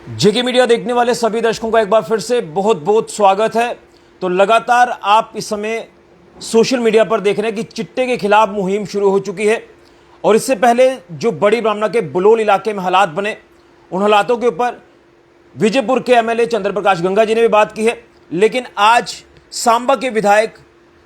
जेके media देखने वाले सभी दर्शकों का एक बार फिर से बहुत बहुत स्वागत है। तो लगातार आप इस समय सोशल मीडिया पर देख रहे हैं कि चिट्टे के खिलाफ मुहिम शुरू हो चुकी है और इससे पहले जो बड़ी ब्राह्मणा के बुलोल इलाके में हालात बने, उन हालातों के ऊपर विजयपुर के एमएलए चंद्र प्रकाश गंगा जी ने भी बात की है। लेकिन आज सांबा के विधायक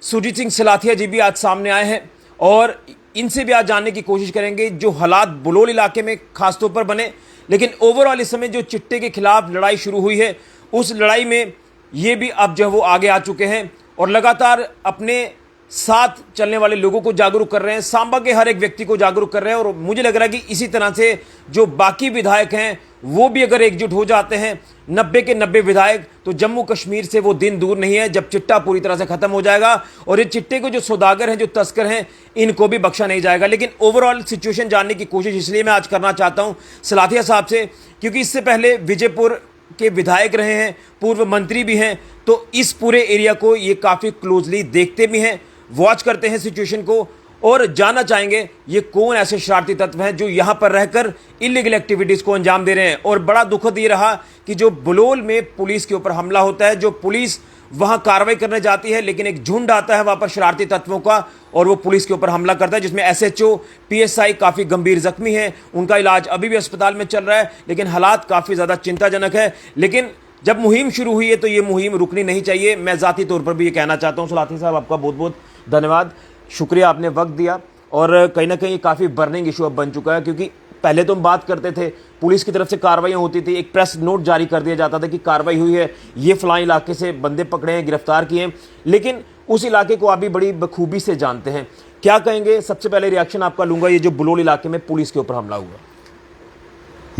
सुरजीत सिंह सिलाथिया जी भी आज सामने आए हैं और इनसे भी आज जानने की कोशिश करेंगे जो हालात बुलोल इलाके में खासतौर पर बने। लेकिन ओवरऑल इस समय जो चिट्टे के खिलाफ लड़ाई शुरू हुई है, उस लड़ाई में ये भी अब जो वो आगे आ चुके हैं और लगातार अपने साथ चलने वाले लोगों को जागरूक कर रहे हैं, सांबा के हर एक व्यक्ति को जागरूक कर रहे हैं। और मुझे लग रहा है कि इसी तरह से जो बाकी विधायक हैं वो भी अगर एकजुट हो जाते हैं 90 के 90 विधायक, तो जम्मू कश्मीर से वो दिन दूर नहीं है जब चिट्टा पूरी तरह से खत्म हो जाएगा और ये चिट्टे को जो सौदागर हैं, जो तस्कर हैं, इनको भी बख्शा नहीं जाएगा। लेकिन ओवरऑल सिचुएशन जानने की कोशिश इसलिए मैं आज करना चाहता हूं सिलाथिया साहब से, क्योंकि इससे पहले विजयपुर के विधायक रहे हैं, पूर्व मंत्री भी हैं, तो इस पूरे एरिया को ये काफ़ी क्लोजली देखते भी हैं, वॉच करते हैं सिचुएशन को और जानना चाहेंगे ये कौन ऐसे शरारती तत्व हैं जो यहां पर रहकर इलीगल एक्टिविटीज को अंजाम दे रहे हैं। और बड़ा दुखद ये रहा कि जो बुलोल में पुलिस के ऊपर हमला होता है, जो पुलिस वहां कार्रवाई करने जाती है, लेकिन एक झुंड आता है वहां पर शरारती तत्वों का और वो पुलिस के ऊपर हमला करता है, जिसमें एसएचओ पीएसआई काफी गंभीर जख्मी है। उनका इलाज अभी भी अस्पताल में चल रहा है, लेकिन हालात काफी ज्यादा चिंताजनक है। लेकिन जब मुहिम शुरू हुई है तो ये मुहिम रुकनी नहीं चाहिए। मैं जाती तौर पर भी ये कहना चाहता हूं। सिलाथिया साहब, आपका बहुत बहुत धन्यवाद, शुक्रिया, आपने वक्त दिया। और कहीं ना कहीं काफ़ी बर्निंग इशू अब बन चुका है, क्योंकि पहले तो हम बात करते थे, पुलिस की तरफ से कार्रवाई होती थी, एक प्रेस नोट जारी कर दिया जाता था कि कार्रवाई हुई है, ये फलां इलाके से बंदे पकड़े हैं, गिरफ्तार किए हैं। लेकिन उस इलाके को आप भी बड़ी बखूबी से जानते हैं, क्या कहेंगे? सबसे पहले रिएक्शन आपका लूँगा, ये जो बुलोल इलाके में पुलिस के ऊपर हमला हुआ।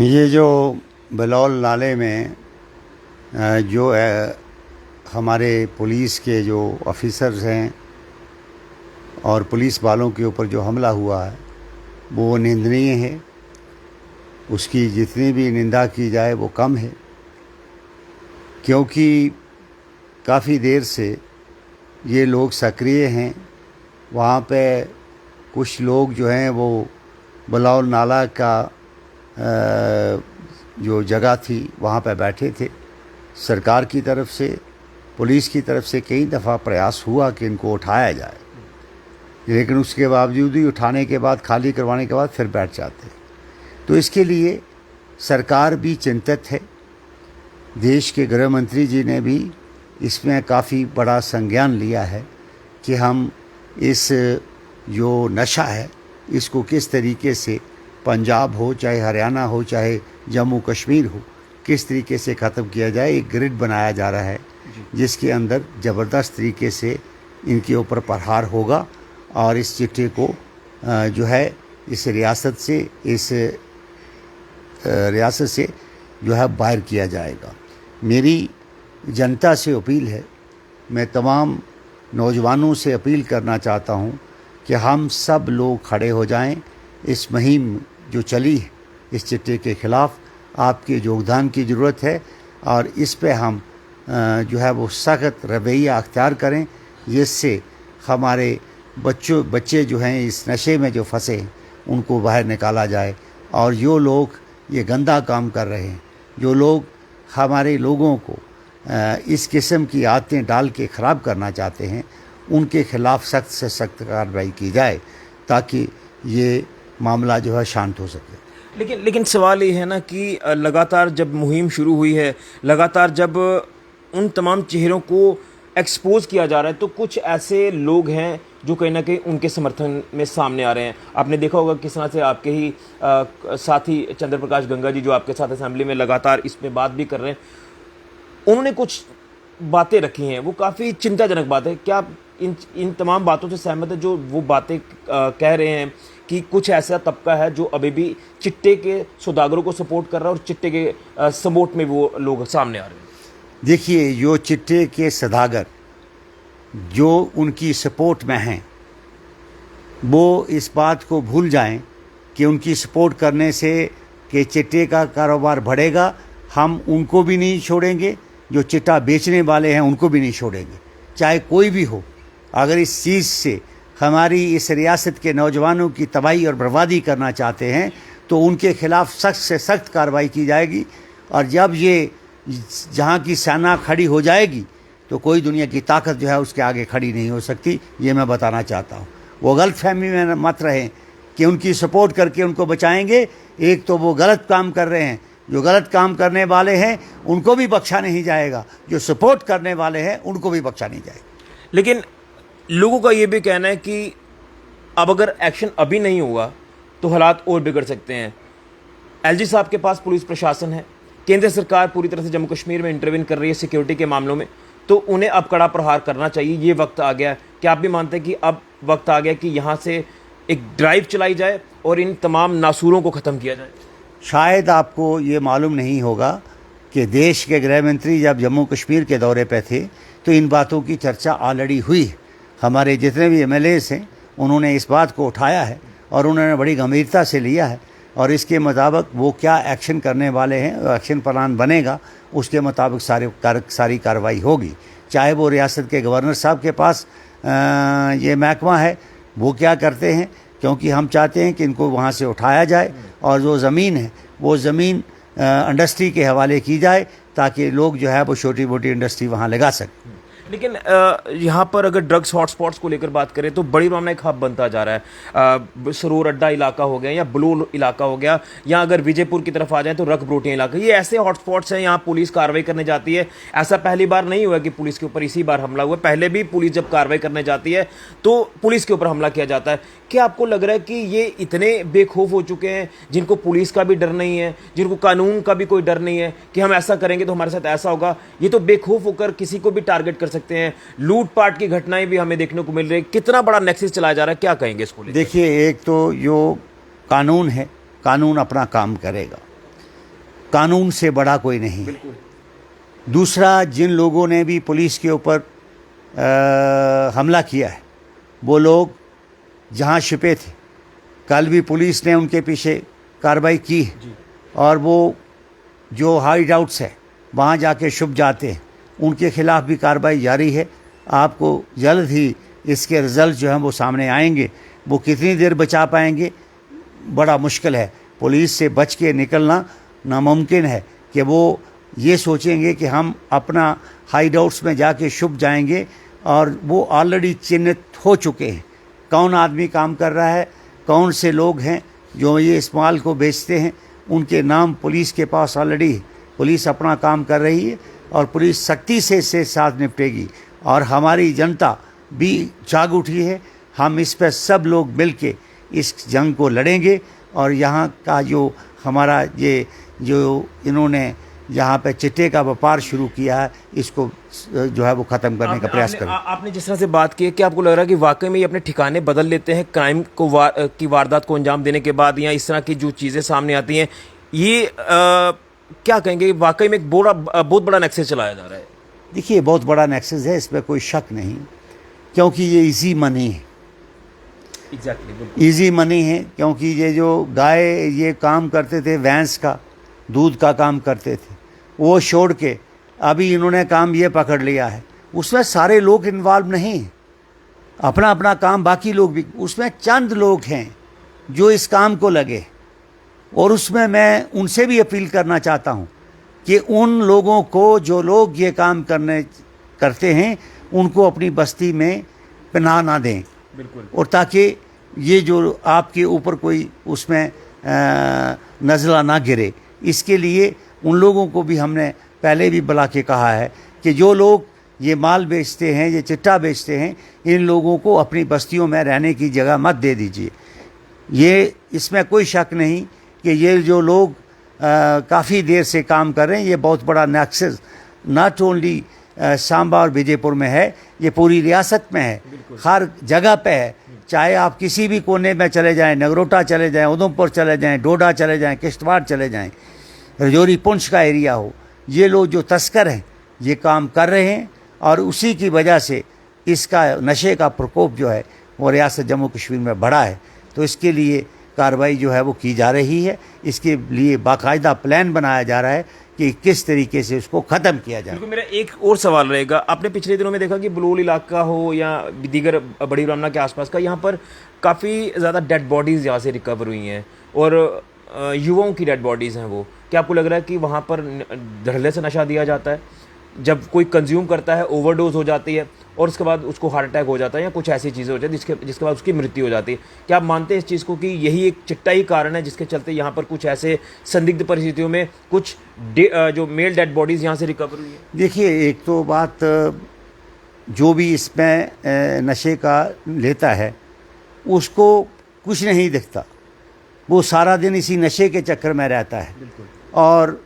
ये जो बुलोल नाले में जो हमारे पुलिस के जो ऑफिसर्स हैं और पुलिस वालों के ऊपर जो हमला हुआ है वो निंदनीय है। उसकी जितनी भी निंदा की जाए वो कम है, क्योंकि काफ़ी देर से ये लोग सक्रिय हैं। वहाँ पे कुछ लोग जो हैं वो बुलोल नाला का जो जगह थी वहाँ पे बैठे थे। सरकार की तरफ से, पुलिस की तरफ से कई दफ़ा प्रयास हुआ कि इनको उठाया जाए, लेकिन उसके बावजूद ही उठाने के बाद, खाली करवाने के बाद फिर बैठ जाते हैं। तो इसके लिए सरकार भी चिंतित है। देश के गृह मंत्री जी ने भी इसमें काफ़ी बड़ा संज्ञान लिया है कि हम इस जो नशा है इसको किस तरीके से, पंजाब हो चाहे हरियाणा हो चाहे जम्मू कश्मीर हो, किस तरीके से ख़त्म किया जाए। एक ग्रिड बनाया जा रहा है जिसके अंदर ज़बरदस्त तरीके से इनके ऊपर प्रहार होगा और इस चिट्ठे को जो है इस रियासत से जो है बाहर किया जाएगा। मेरी जनता से अपील है, मैं तमाम नौजवानों से अपील करना चाहता हूं कि हम सब लोग खड़े हो जाएं। इस मुहिम जो चली है इस चिट्ठे के ख़िलाफ़, आपके योगदान की ज़रूरत है और इस पे हम जो है वो सख्त रवैया अख्तियार करें, जिससे हमारे बच्चे जो हैं इस नशे में जो फंसे हैं उनको बाहर निकाला जाए। और जो लोग ये गंदा काम कर रहे हैं, जो लोग हमारे लोगों को इस किस्म की आदतें डाल के ख़राब करना चाहते हैं, उनके ख़िलाफ़ सख्त से सख्त कार्रवाई की जाए ताकि ये मामला जो है शांत हो सके। लेकिन सवाल ये है ना कि लगातार जब मुहिम शुरू हुई है, लगातार जब उन तमाम चेहरों को एक्सपोज किया जा रहा है, तो कुछ ऐसे लोग हैं जो कहीं ना कहीं उनके समर्थन में सामने आ रहे हैं। आपने देखा होगा किस तरह से आपके ही साथी चंद्र प्रकाश गंगा जी, जो आपके साथ असेंबली में लगातार इस पे बात भी कर रहे हैं, उन्होंने कुछ बातें रखी हैं, वो काफ़ी चिंताजनक बात है। क्या आप इन तमाम बातों से सहमत है जो वो बातें कह रहे हैं कि कुछ ऐसा तबका है जो अभी भी चिट्टे के सौदागरों को सपोर्ट कर रहा है और चिट्टे के सपोर्ट में वो लोग सामने आ रहे हैं? देखिए, जो चिट्टे के सौदागर जो उनकी सपोर्ट में हैं, वो इस बात को भूल जाएं कि उनकी सपोर्ट करने से कि चिट्टे का कारोबार बढ़ेगा। हम उनको भी नहीं छोड़ेंगे, जो चिट्टा बेचने वाले हैं उनको भी नहीं छोड़ेंगे, चाहे कोई भी हो। अगर इस चीज़ से हमारी इस रियासत के नौजवानों की तबाही और बर्बादी करना चाहते हैं तो उनके खिलाफ़ सख्त से सख्त कार्रवाई की जाएगी और जब ये जहाँ की सेना खड़ी हो जाएगी तो कोई दुनिया की ताकत जो है उसके आगे खड़ी नहीं हो सकती, ये मैं बताना चाहता हूँ। वो गलत फहमी में मत रहें कि उनकी सपोर्ट करके उनको बचाएंगे। एक तो वो गलत काम कर रहे हैं, जो गलत काम करने वाले हैं उनको भी बख्शा नहीं जाएगा, जो सपोर्ट करने वाले हैं उनको भी बख्शा नहीं जाएगा। लेकिन लोगों का ये भी कहना है कि अब अगर एक्शन अभी नहीं हुआ तो हालात और बिगड़ सकते हैं। एलजी साहब के पास पुलिस प्रशासन है, केंद्र सरकार पूरी तरह से जम्मू कश्मीर में इंटरवीन कर रही है सिक्योरिटी के मामलों में, तो उन्हें अब कड़ा प्रहार करना चाहिए। ये वक्त आ गया, क्या आप भी मानते हैं कि अब वक्त आ गया कि यहाँ से एक ड्राइव चलाई जाए और इन तमाम नासूरों को ख़त्म किया जाए? शायद आपको ये मालूम नहीं होगा कि देश के गृह मंत्री जब जम्मू कश्मीर के दौरे पे थे तो इन बातों की चर्चा ऑलरेडी हुई। हमारे जितने भी एमएलएस हैं उन्होंने इस बात को उठाया है और उन्होंने बड़ी गंभीरता से लिया है, और इसके मुताबिक वो क्या एक्शन करने वाले हैं, एक्शन प्लान बनेगा, उसके मुताबिक सारी कार्रवाई होगी। चाहे वो रियासत के गवर्नर साहब के पास ये महकमा है, वो क्या करते हैं, क्योंकि हम चाहते हैं कि इनको वहाँ से उठाया जाए और जो ज़मीन है वो ज़मीन इंडस्ट्री के हवाले की जाए ताकि लोग जो है वो छोटी मोटी इंडस्ट्री वहाँ लगा सकें। लेकिन यहाँ पर अगर ड्रग्स हॉटस्पॉट्स को लेकर बात करें तो बड़ी मामला एक हब बनता जा रहा है। सरोर अड्डा इलाका हो गया या बलूल इलाका हो गया, या अगर विजयपुर की तरफ आ जाए तो रक ब्रोटिया इलाका, ये ऐसे हॉटस्पॉट्स हैं यहाँ पुलिस कार्रवाई करने जाती है। ऐसा पहली बार नहीं हुआ कि पुलिस के ऊपर इसी बार हमला हुआ, पहले भी पुलिस जब कार्रवाई करने जाती है तो पुलिस के ऊपर हमला किया जाता है। क्या आपको लग रहा है कि ये इतने बेखौफ हो चुके हैं, जिनको पुलिस का भी डर नहीं है, जिनको कानून का भी कोई डर नहीं है कि हम ऐसा करेंगे तो हमारे साथ ऐसा होगा, ये तो बेखौफ होकर किसी को भी टारगेट कर सकते हैं। लूटपाट की घटनाएं भी हमें देखने को मिल रही है। कितना बड़ा नेक्सस चलाया जा रहा है, क्या कहेंगे इसको? देखिए, एक तो जो कानून है, कानून अपना काम करेगा, कानून से बड़ा कोई नहीं है। दूसरा, जिन लोगों ने भी पुलिस के ऊपर हमला किया है वो लोग जहाँ छिपे थे, कल भी पुलिस ने उनके पीछे कार्रवाई की है, और वो जो हाइड आउट्स है वहाँ जाके छुप जाते हैं, उनके खिलाफ भी कार्रवाई जारी है। आपको जल्द ही इसके रिज़ल्ट जो हैं वो सामने आएंगे। वो कितनी देर बचा पाएंगे, बड़ा मुश्किल है। पुलिस से बच के निकलना नामुमकिन है कि वो ये सोचेंगे कि हम अपना हाइड आउट्स में जाके छुप जाएंगे, और वो ऑलरेडी चिन्हित हो चुके हैं। कौन आदमी काम कर रहा है, कौन से लोग हैं जो ये इस माल को बेचते हैं, उनके नाम पुलिस के पास ऑलरेडी है। पुलिस अपना काम कर रही है और पुलिस सख्ती से इससे साथ निपटेगी, और हमारी जनता भी जाग उठी है। हम इस पर सब लोग मिल के इस जंग को लड़ेंगे, और यहाँ का जो हमारा ये जो इन्होंने यहाँ पे चिट्टे का व्यापार शुरू किया है, इसको जो है वो ख़त्म करने का प्रयास करें। आपने जिस तरह से बात की है, क्या आपको लग रहा है कि वाकई में ये अपने ठिकाने बदल लेते हैं क्राइम को की वारदात को अंजाम देने के बाद, या इस तरह की जो चीज़ें सामने आती हैं, ये क्या कहेंगे, वाकई में एक बहुत बड़ा नेक्सस चलाया जा रहा है? देखिए, बहुत बड़ा नेक्सस है, इसमें कोई शक नहीं, क्योंकि ये इजी मनी है। एग्जैक्टली, इजी मनी है, क्योंकि ये जो गाय ये काम करते थे, भैंस का दूध का काम करते थे, वो छोड़ के अभी इन्होंने काम ये पकड़ लिया है। उसमें सारे लोग इन्वॉल्व नहीं हैं, अपना अपना काम, बाकी लोग भी, उसमें चंद लोग हैं जो इस काम को लगे। और उसमें मैं उनसे भी अपील करना चाहता हूँ कि उन लोगों को, जो लोग ये काम करते हैं, उनको अपनी बस्ती में पनाह ना दें। बिल्कुल। और ताकि ये जो आपके ऊपर कोई उसमें नज़ला ना गिरे, इसके लिए उन लोगों को भी हमने पहले भी बुला के कहा है कि जो लोग ये माल बेचते हैं, ये चिट्टा बेचते हैं, इन लोगों को अपनी बस्तियों में रहने की जगह मत दे दीजिए। ये इसमें कोई शक नहीं कि ये जो लोग काफ़ी देर से काम कर रहे हैं, ये बहुत बड़ा नेक्सस नॉट ओनली सांबा और विजयपुर में है, ये पूरी रियासत में है, हर जगह पे है। चाहे आप किसी भी कोने में चले जाएं, नगरोटा चले जाएं, उधमपुर चले जाएं, डोडा चले जाएं, किश्तवाड़ चले जाएं, रजौरी पुंछ का एरिया हो, ये लोग जो तस्कर हैं ये काम कर रहे हैं, और उसी की वजह से इसका नशे का प्रकोप जो है वो रियासत जम्मू कश्मीर में बढ़ा है। तो इसके लिए कार्रवाई जो है वो की जा रही है, इसके लिए बाकायदा प्लान बनाया जा रहा है कि किस तरीके से उसको ख़त्म किया जाए। बिल्कुल। मेरा एक और सवाल रहेगा, आपने पिछले दिनों में देखा कि बलूल इलाका हो या दीगर बड़ी ब्राह्मणा के आसपास का, यहाँ पर काफ़ी ज़्यादा डेड बॉडीज़ यहाँ से रिकवर हुई हैं, और युवाओं की डेड बॉडीज़ हैं वो। क्या आपको लग रहा है कि वहाँ पर धड़ल्ले से नशा दिया जाता है, जब कोई कंज्यूम करता है ओवरडोज हो जाती है और उसके बाद उसको हार्ट अटैक हो जाता है या कुछ ऐसी चीज़ें हो जाती है जिसके बाद उसकी मृत्यु हो जाती है? क्या आप मानते हैं इस चीज़ को कि यही एक चिट्टा ही कारण है जिसके चलते यहाँ पर कुछ ऐसे संदिग्ध परिस्थितियों में कुछ जो मेल डेड बॉडीज़ यहाँ से रिकवर हुई है? देखिए, एक तो बात, जो भी इसमें नशे का लेता है उसको कुछ नहीं दिखता, वो सारा दिन इसी नशे के चक्कर में रहता है। और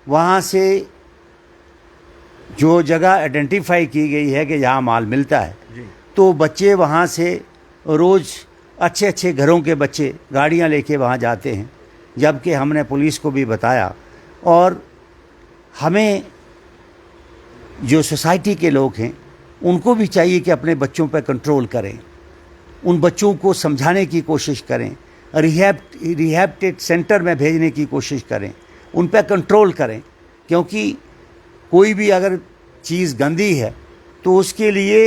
वहाँ से जो जगह आइडेंटिफाई की गई है कि जहाँ माल मिलता है, तो बच्चे वहाँ से रोज़ अच्छे अच्छे घरों के बच्चे गाड़ियाँ लेके वहाँ जाते हैं, जबकि हमने पुलिस को भी बताया। और हमें जो सोसाइटी के लोग हैं उनको भी चाहिए कि अपने बच्चों पर कंट्रोल करें, उन बच्चों को समझाने की कोशिश करें, रिहैबिलिटेशन सेंटर में भेजने की कोशिश करें, उन पर कंट्रोल करें। क्योंकि कोई भी अगर चीज़ गंदी है तो उसके लिए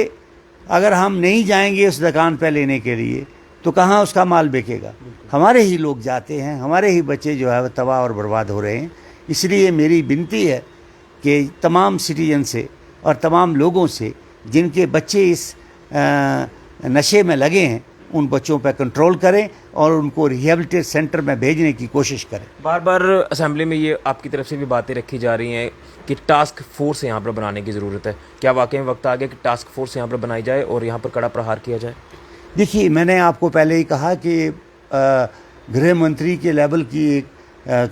अगर हम नहीं जाएंगे उस दुकान पर लेने के लिए तो कहाँ उसका माल बिकेगा? हमारे ही लोग जाते हैं, हमारे ही बच्चे जो है वो तबाह और बर्बाद हो रहे हैं। इसलिए मेरी विनती है कि तमाम सिटीजन से और तमाम लोगों से जिनके बच्चे इस नशे में लगे हैं, उन बच्चों पर कंट्रोल करें और उनको रिहैबिलिटेशन सेंटर में भेजने की कोशिश करें। बार बार असेंबली में ये आपकी तरफ से भी बातें रखी जा रही हैं कि टास्क फोर्स यहाँ पर बनाने की ज़रूरत है। क्या वाकई में वक्त आ गया कि टास्क फोर्स यहाँ पर बनाई जाए और यहाँ पर कड़ा प्रहार किया जाए? देखिए, मैंने आपको पहले ही कहा कि गृह मंत्री के लेवल की एक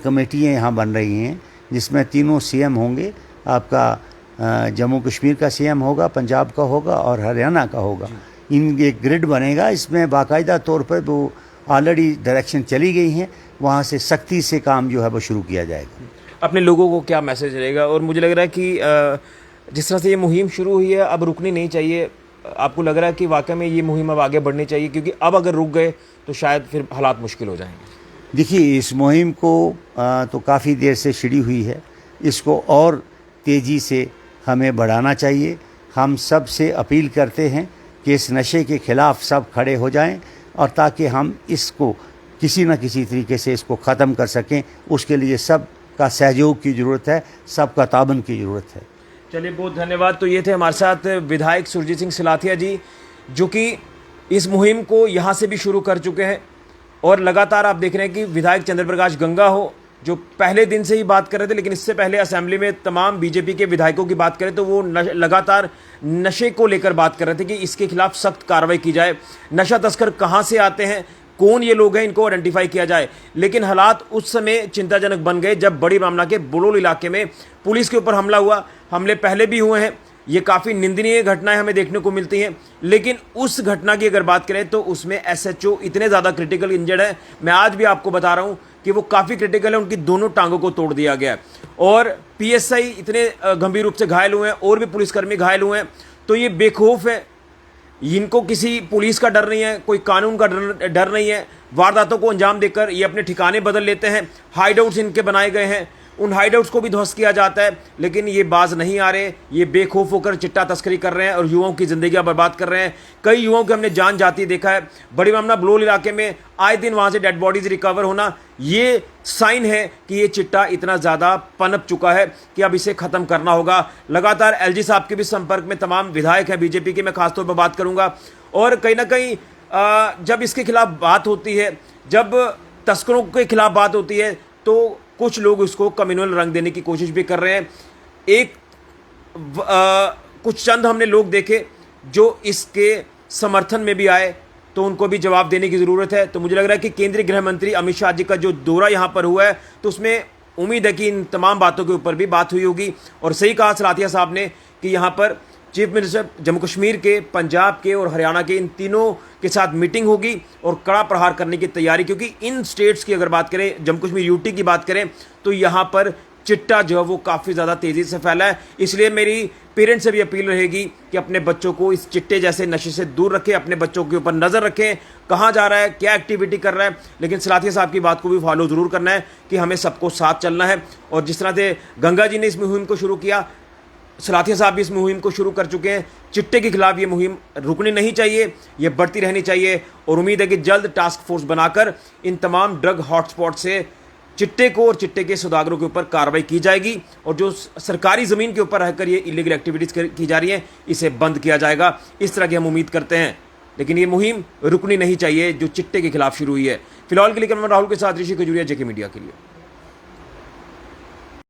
कमेटियाँ यहाँ बन रही हैं, जिसमें तीनों सीएम होंगे। आपका जम्मू कश्मीर का सीएम होगा, पंजाब का होगा और हरियाणा का होगा। इन एक ग्रिड बनेगा, इसमें बाकायदा तौर पर वो ऑलरेडी डायरेक्शन चली गई हैं, वहाँ से सख्ती से काम जो है वो शुरू किया जाएगा। अपने लोगों को क्या मैसेज रहेगा? और मुझे लग रहा है कि जिस तरह से ये मुहिम शुरू हुई है अब रुकनी नहीं चाहिए। आपको लग रहा है कि वाकई में ये मुहिम अब आगे बढ़नी चाहिए, क्योंकि अब अगर रुक गए तो शायद फिर हालात मुश्किल हो जाएंगे? देखिए, इस मुहिम को तो काफ़ी देर से छिड़ी हुई है, इसको और तेज़ी से हमें बढ़ाना चाहिए। हम सब से अपील करते हैं कि इस नशे के ख़िलाफ़ सब खड़े हो जाएं और ताकि हम इसको किसी न किसी तरीके से इसको ख़त्म कर सकें। उसके लिए सब का सहयोग की ज़रूरत है, सबका ताबन की ज़रूरत है। चलिए, बहुत धन्यवाद। तो ये थे हमारे साथ विधायक सुरजीत सिंह सिलाथिया जी, जो कि इस मुहिम को यहाँ से भी शुरू कर चुके हैं और लगातार आप देख रहे हैं कि विधायक चंद्र प्रकाश गंगा हो, जो पहले दिन से ही बात कर रहे थे, लेकिन इससे पहले असेंबली में तमाम बीजेपी के विधायकों की बात करें तो वो लगातार नशे को लेकर बात कर रहे थे कि इसके खिलाफ सख्त कार्रवाई की जाए। नशा तस्कर कहाँ से आते हैं, कौन ये लोग हैं, इनको आइडेंटिफाई किया जाए। लेकिन हालात उस समय चिंताजनक बन गए जब बड़ी मामला के बुलोल इलाके में पुलिस के ऊपर हमला हुआ। हमले पहले भी हुए हैं, ये काफ़ी निंदनीय घटनाएं हमें देखने को मिलती हैं, लेकिन उस घटना की अगर बात करें तो उसमें एसएचओ इतने ज़्यादा क्रिटिकल इंजर्ड है, मैं आज भी आपको बता रहा हूं कि वो काफ़ी क्रिटिकल है, उनकी दोनों टांगों को तोड़ दिया गया है और पीएसआई इतने गंभीर रूप से घायल हुए हैं और भी पुलिसकर्मी घायल हुए हैं। तो ये बेखौफ है, इनको किसी पुलिस का डर नहीं है, कोई कानून का डर नहीं है। वारदातों को अंजाम देकर ये अपने ठिकाने बदल लेते हैं। हाइडआउट्स इनके बनाए गए हैं, उन हाइडआउट्स को भी ध्वस्त किया जाता है, लेकिन ये बाज नहीं आ रहे। ये बेखौफ होकर चिट्टा तस्करी कर रहे हैं और युवाओं की जिंदगियां बर्बाद कर रहे हैं। कई युवाओं की हमने जान जाती देखा है। बड़ी मामला बुलोल इलाके में आए दिन वहां से डेड बॉडीज रिकवर होना, ये साइन है कि ये चिट्टा इतना ज़्यादा पनप चुका है कि अब इसे ख़त्म करना होगा। लगातार एलजी साहब के भी संपर्क में तमाम विधायक हैं बीजेपी के, मैं खासतौर पर बात करूंगा। और कहीं ना कहीं जब इसके खिलाफ बात होती है, जब तस्करों के खिलाफ बात होती है, तो कुछ लोग इसको कम्युनल रंग देने की कोशिश भी कर रहे हैं। कुछ चंद हमने लोग देखे जो इसके समर्थन में भी आए, तो उनको भी जवाब देने की ज़रूरत है। तो मुझे लग रहा है कि केंद्रीय गृह मंत्री अमित शाह जी का जो दौरा यहाँ पर हुआ है, तो उसमें उम्मीद है कि इन तमाम बातों के ऊपर भी बात हुई होगी। और सही कहा सिलाथिया साहब ने कि यहाँ पर चीफ मिनिस्टर जम्मू कश्मीर के, पंजाब के और हरियाणा के, इन तीनों के साथ मीटिंग होगी और कड़ा प्रहार करने की तैयारी, क्योंकि इन स्टेट्स की अगर बात करें, जम्मू कश्मीर यूटी की बात करें, तो यहाँ पर चिट्टा जो है वो काफ़ी ज़्यादा तेज़ी से फैला है। इसलिए मेरी पेरेंट्स से भी अपील रहेगी कि अपने बच्चों को इस चिट्टे जैसे नशे से दूर रखें, अपने बच्चों के ऊपर नज़र रखें, कहाँ जा रहा है, क्या एक्टिविटी कर रहा है। लेकिन सिलाथिया साहब की बात को भी फॉलो ज़रूर करना है कि हमें सबको साथ चलना है। और जिस तरह से गंगा जी ने इस मुहिम को शुरू किया, सिलाथिया साहब भी इस मुहिम को शुरू कर चुके हैं। चिट्टे के खिलाफ ये मुहिम रुकनी नहीं चाहिए, ये बढ़ती रहनी चाहिए। और उम्मीद है कि जल्द टास्क फोर्स बनाकर इन तमाम ड्रग हॉटस्पॉट से चिट्टे को और चिट्टे के सौदागरों के ऊपर कार्रवाई की जाएगी और जो सरकारी ज़मीन के ऊपर रहकर ये इलीगल एक्टिविटीज़ की जा रही हैं इसे बंद किया जाएगा, इस तरह की हम उम्मीद करते हैं। लेकिन ये मुहिम रुकनी नहीं चाहिए जो चिट्टे के खिलाफ शुरू हुई है। फिलहाल के लिए कैमरा राहुल के साथ ऋषि खजूरिया, जेके मीडिया के लिए।